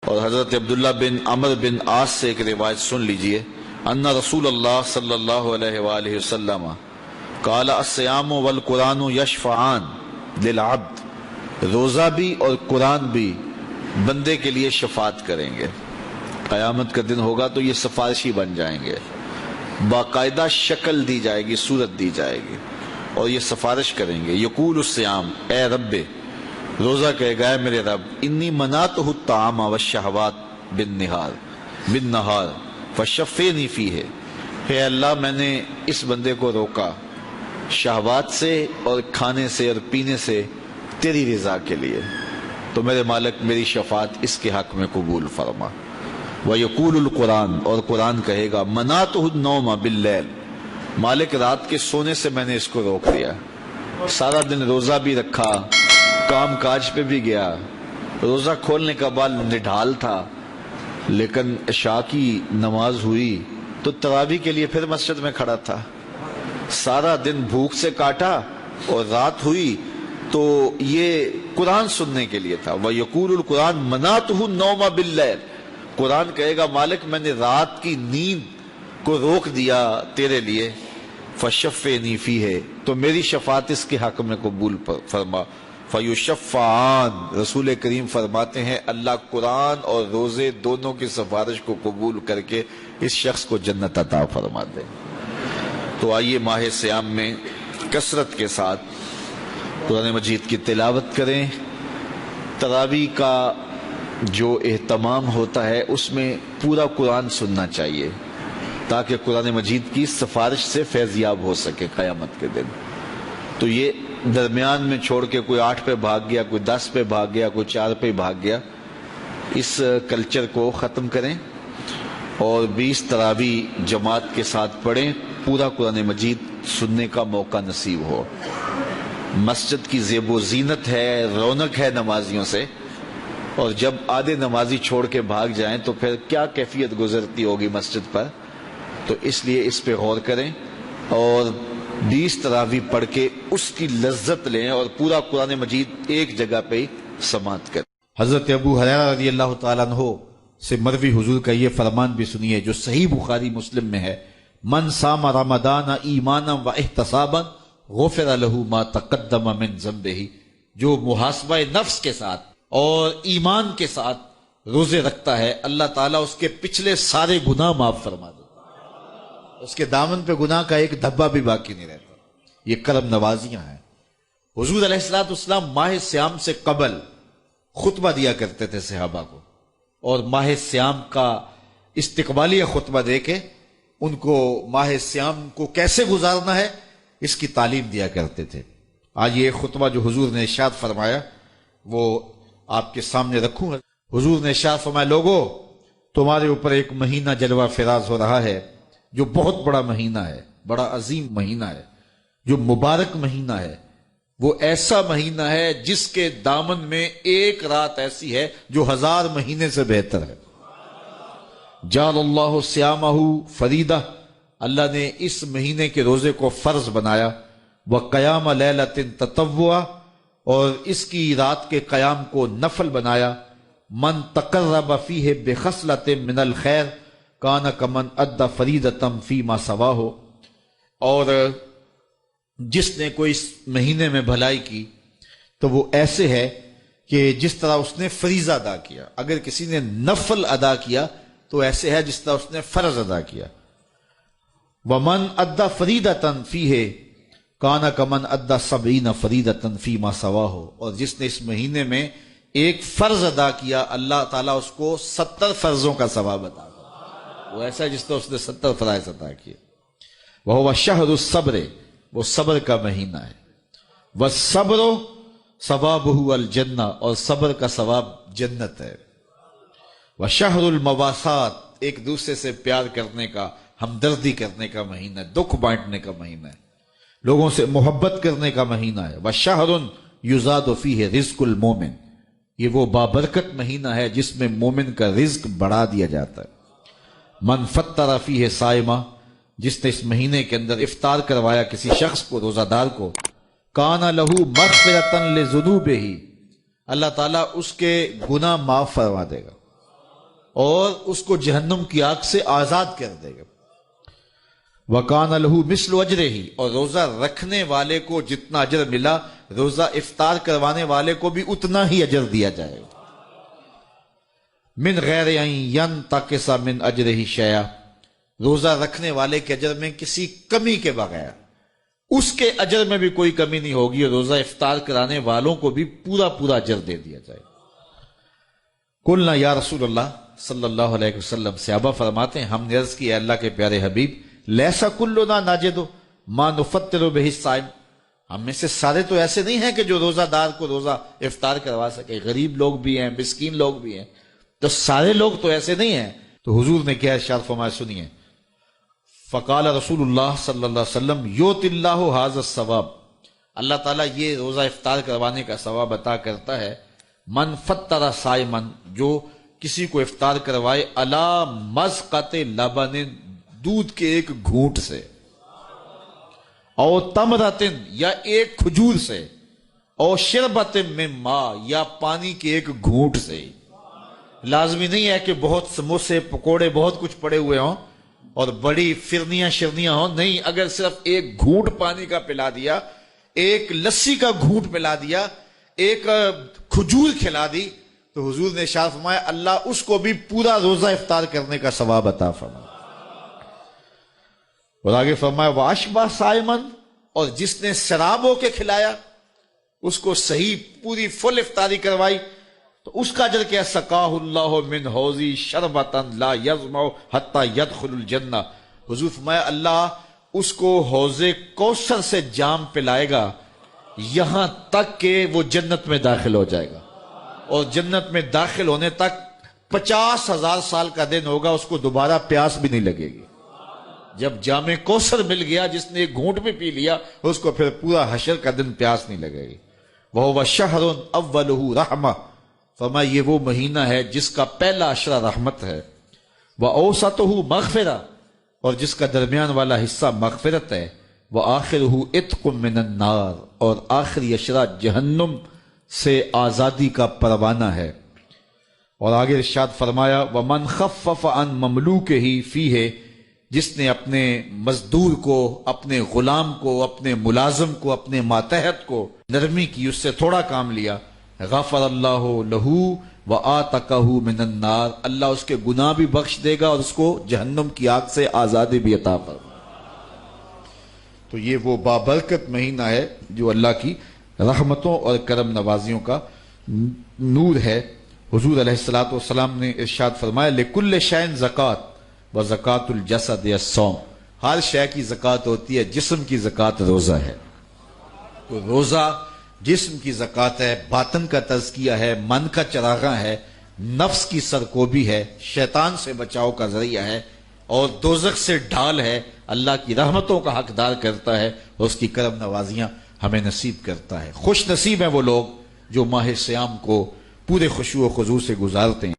اور حضرت عبداللہ بن عمر بن عاص سے ایک روایت سن لیجئے، ان رسول اللہ صلی اللہ علیہ وآلہ وسلم قال الصیام والقرآن یشفعان للعبد، روزہ بھی اور قرآن بھی بندے کے لیے شفاعت کریں گے۔ قیامت کا دن ہوگا تو یہ سفارشی بن جائیں گے، باقاعدہ شکل دی جائے گی، صورت دی جائے گی، اور یہ سفارش کریں گے۔ یقول الصیام، اے رب، روزہ کہے گا، اے میرے رب، انی منعتہ الطعام والشہوات بالنہار فشفینی فیہ، اے اللہ میں نے اس بندے کو روکا شہوات سے اور کھانے سے اور پینے سے تیری رضا کے لیے، تو میرے مالک میری شفاعت اس کے حق میں قبول فرما۔ وَيَقُولُ القرآن، اور قرآن کہے گا، مَنَعْتُهُ النَّوْمَ بِاللَّيْلِ، مالک رات کے سونے سے میں نے اس کو روک دیا، سارا دن روزہ بھی رکھا، کام کاج پہ بھی گیا، روزہ کھولنے کا بعد نڈھال تھا، لیکن عشاء کی نماز ہوئی تو تراویح کے لیے پھر مسجد میں کھڑا تھا، سارا دن بھوک سے کاٹا اور رات ہوئی تو یہ قرآن سننے کے لیے تھا۔ وَيَقُولُ القرآن مَنَعْتُهُ النَّوْمَ بِاللَّيْلِ، قرآن کہے گا، مالک میں نے رات کی نیند کو روک دیا تیرے لیے، فشفینی فیہ، تو میری شفاعت اس کے حق میں قبول فرما۔ فیشفعان، رسول کریم فرماتے ہیں اللہ قرآن اور روزے دونوں کی سفارش کو قبول کر کے اس شخص کو جنت عطا فرما دے۔ تو آئیے ماہ صیام میں کثرت کے ساتھ قرآن مجید کی تلاوت کریں۔ تراویح کا جو اہتمام ہوتا ہے اس میں پورا قرآن سننا چاہیے تاکہ قرآن مجید کی سفارش سے فیضیاب ہو سکے قیامت کے دن۔ تو یہ درمیان میں چھوڑ کے کوئی 8 پہ بھاگ گیا، کوئی 10 پہ بھاگ گیا، کوئی 4 پہ بھاگ گیا، اس کلچر کو ختم کریں اور 20 تراویح جماعت کے ساتھ پڑھیں، پورا قرآن مجید سننے کا موقع نصیب ہو۔ مسجد کی زیب و زینت ہے، رونق ہے نمازیوں سے، اور جب آدھے نمازی چھوڑ کے بھاگ جائیں تو پھر کیا کیفیت گزرتی ہوگی مسجد پر۔ تو اس لیے اس پہ غور کریں اور 20 تراویح پڑھ کے اس کی لذت لیں اور پورا قرآن مجید ایک جگہ پہ ہی سماعت کریں۔ حضرت ابو ہریرہ رضی اللہ تعالیٰ عنہ سے مروی حضور کا یہ فرمان بھی سنیے جو صحیح بخاری مسلم میں ہے، من صام رمضان ایمانا و احتسابا غفر له ما تقدم من ذنبہ، جو محاسبہ نفس کے ساتھ اور ایمان کے ساتھ روزے رکھتا ہے اللہ تعالیٰ اس کے پچھلے سارے گناہ معاف فرما دیتا، اس کے دامن پہ گناہ کا ایک دھبا بھی باقی نہیں رہتا۔ یہ کرم نوازیاں ہیں۔ حضور علیہ السلام ماہ صیام سے قبل خطبہ دیا کرتے تھے صحابہ کو، اور ماہ صیام کا استقبالیہ خطبہ دے کے ان کو ماہ صیام کو کیسے گزارنا ہے اس کی تعلیم دیا کرتے تھے۔ آج یہ خطبہ جو حضور نے ارشاد فرمایا وہ آپ کے سامنے رکھوں گا۔ حضور نے ارشاد فرمایا، لوگو تمہارے اوپر ایک مہینہ جلوہ فراز ہو رہا ہے جو بہت بڑا مہینہ ہے، بڑا عظیم مہینہ ہے، جو مبارک مہینہ ہے، وہ ایسا مہینہ ہے جس کے دامن میں ایک رات ایسی ہے جو 1000 مہینے سے بہتر ہے۔ جعل اللہ صیامہ فریدہ، اللہ نے اس مہینے کے روزے کو فرض بنایا، وقیام لیلۃ تطوعا، اور اس کی رات کے قیام کو نفل بنایا، من تقرب فیہ بخصلۃ من الخیر کان کمن ادى فریدۃ فیما سواہ، اور جس نے کوئی اس مہینے میں بھلائی کی تو وہ ایسے ہے کہ جس طرح اس نے فریضہ ادا کیا، اگر کسی نے نفل ادا کیا تو ایسے ہے جس طرح اس نے فرض ادا کیا۔ ومن ادى فریدۃ فیہ کان کمن ادى 70 فریدۃ فیما سواہ، اور جس نے اس مہینے میں ایک فرض ادا کیا اللہ تعالیٰ اس کو 70 فرضوں کا ثواب عطا کرے، وہ ایسا ہے جس طرح اس نے 70 فرائض ادا کیے۔ وہو شہر الصبر، وہ صبر کا مہینہ ہے۔ والصبر ثوابہ الجنہ، اور صبر کا ثواب جنت ہے۔ وشہر المواسات، ایک دوسرے سے پیار کرنے کا، ہمدردی کرنے کا مہینہ ہے، دکھ بانٹنے کا مہینہ ہے، لوگوں سے محبت کرنے کا مہینہ ہے۔ وشہر یزاد فیہ رزق المومن، یہ وہ بابرکت مہینہ ہے جس میں مومن کا رزق بڑھا دیا جاتا ہے۔ من فطر فیہ صائمہ، جس نے اس مہینے کے اندر افطار کروایا کسی شخص کو، روزہ دار کو، کان لہو مغفرۃ لذنوبہ، اللہ تعالیٰ اس کے گناہ معاف فرما دے گا۔ اور اس کو جہنم کی آگ سے آزاد کر دے گا۔ وَكَانَ لَهُ مِثْلُ أَجْرِهِ، اور روزہ رکھنے والے کو جتنا اجر ملا روزہ افطار کروانے والے کو بھی اتنا ہی اجر دیا جائے گا۔ مِنْ غَيْرِ أَنْ يَنْتَقِصَ مِنْ أَجْرِهِ شَيْئًا، روزہ رکھنے والے کے اجر میں کسی کمی کے بغیر، اس کے اجر میں بھی کوئی کمی نہیں ہوگی، اور روزہ افطار کرانے والوں کو بھی پورا پورا اجر دے دیا جائے گا۔ قُلْنَا یا رسول اللہ صلی اللہ علیہ وسلم، صحابہ فرماتے ہیں ہم نے عرض کی اے اللہ کے پیارے حبیب، لیسا کلنا ناجد ما نفطر بہ الصائم، ہم میں سے سارے تو ایسے نہیں ہیں کہ جو روزہ دار کو روزہ افطار کروا سکے، غریب لوگ بھی ہیں، مسکین لوگ بھی ہیں، تو سارے لوگ تو ایسے نہیں ہیں۔ تو حضور نے کیا ارشاد فرمایا، سنیے، فقال رسول اللہ صلی اللہ علیہ وسلم یؤت اللہ ھذا الثواب، اللہ تعالیٰ یہ روزہ افطار کروانے کا ثواب عطا کرتا ہے، من فطر صائمن، جو کسی کو افطار کروائے، علی مذقۃ لبن، دودھ کے ایک گھونٹ سے، او تمرۃ، یا ایک کھجور سے، او شربۃ من ماء، یا پانی کے ایک گھونٹ سے۔ لازمی نہیں ہے کہ بہت سموسے پکوڑے بہت کچھ پڑے ہوئے ہوں اور بڑی فرنیاں شرنیاں ہوں، نہیں، اگر صرف ایک گھونٹ پانی کا پلا دیا، ایک لسی کا گھونٹ پلا دیا، ایک کھجور کھلا دی، تو حضور نے ارشاد فرمایا اللہ اس کو بھی پورا روزہ افطار کرنے کا ثواب عطا فرمائے۔ اور آگے فرمایا واشبہ صائمن، اور جس نے شراب ہو کے کھلایا، اس کو صحیح پوری فل افطاری کروائی، تو اس کا اجر کیا، سقاہ اللہ من حوضی شربتا لا یظمأ حتی یدخل الجنہ، حضور فرمایا اللہ اس کو حوض کوثر سے جام پلائے گا یہاں تک کہ وہ جنت میں داخل ہو جائے گا، اور جنت میں داخل ہونے تک 50,000 سال کا دن ہوگا، اس کو دوبارہ پیاس بھی نہیں لگے گی۔ جب جام کوثر مل گیا، جس نے ایک گھونٹ بھی پی لیا، اس کو پھر پورا حشر کا دن پیاس نہیں لگے گی۔ وَهُوَ شَهْرٌ أَوَّلُهُ رَحْمَةٌ، فرمایا یہ وہ مہینہ ہے جس کا پہلا عشرہ رحمت ہے، وَأَوْسَطُهُ مَغْفِرَةٌ، اور جس کا درمیان والا حصہ مغفرت ہے، وَآخِرُهُ عِتْقٌ مِّنَ النَّارِ، اور آخری عشرہ جہنم سے آزادی کا پروانہ ہے۔ اور آگے ارشاد فرمایا وَمَنْ خَفَّفَ عَنْ مَمْلُوكِهِ فِيهِ، جس نے اپنے مزدور کو، اپنے غلام کو، اپنے ملازم کو، اپنے ماتحت کو نرمی کی، اس سے تھوڑا کام لیا، غفر اللہ لہ وآتقہ من النار، اللہ اس کے گناہ بھی بخش دے گا اور اس کو جہنم کی آگ سے آزادی بھی عطا فرمائے۔ تو یہ وہ بابرکت مہینہ ہے جو اللہ کی رحمتوں اور کرم نوازیوں کا نور ہے۔ حضور علیہ الصلوۃ والسلام نے ارشاد فرمایا لکل شیء زکوٰۃ وزکوٰۃ الجسد الصوم، ہر شے کی زکوٰۃ ہوتی ہے، جسم کی زکوٰۃ روزہ ہے۔ تو روزہ جسم کی زکوٰۃ ہے، باطن کا تزکیہ ہے، من کا چراغاں ہے، نفس کی سرکوبی ہے، شیطان سے بچاؤ کا ذریعہ ہے، اور دوزخ سے ڈھال ہے، اللہ کی رحمتوں کا حقدار کرتا ہے، اور اس کی کرم نوازیاں ہمیں نصیب کرتا ہے۔ خوش نصیب ہیں وہ لوگ جو ماہ صیام کو پورے خشوع و خضوع سے گزارتے ہیں۔